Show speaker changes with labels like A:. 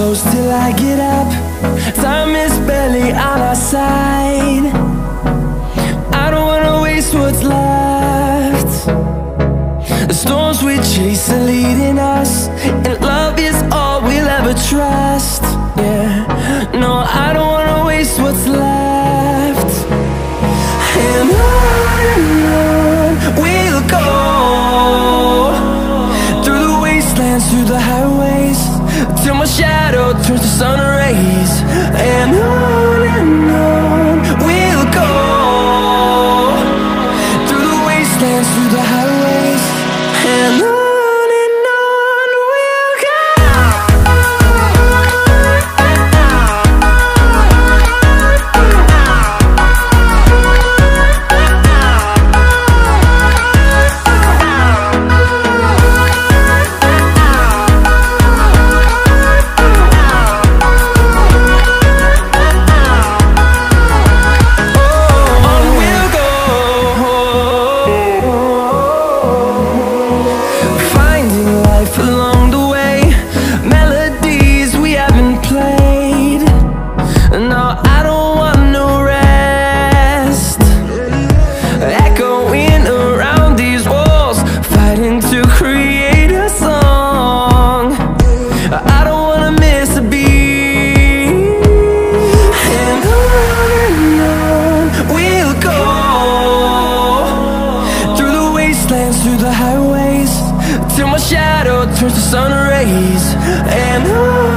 A: close till I get up. Time is barely on our side. I don't wanna waste what's left. The storms we chase are leading us, and love is all we'll ever trust. Yeah, no, I don't wanna waste what's left. And on we'll go, through the wastelands, through the highways, till my shadow turns to sun rays. And on we'll go, through the wastelands, through the highways, and on we'll go. Along the way, melodies we haven't played. No, I don't want no rest. Echoing around these walls, fighting to create a song. I don't wanna miss a beat. And on we'll go, through the wastelands, through the highways, till my shadow turns to sun rays. And on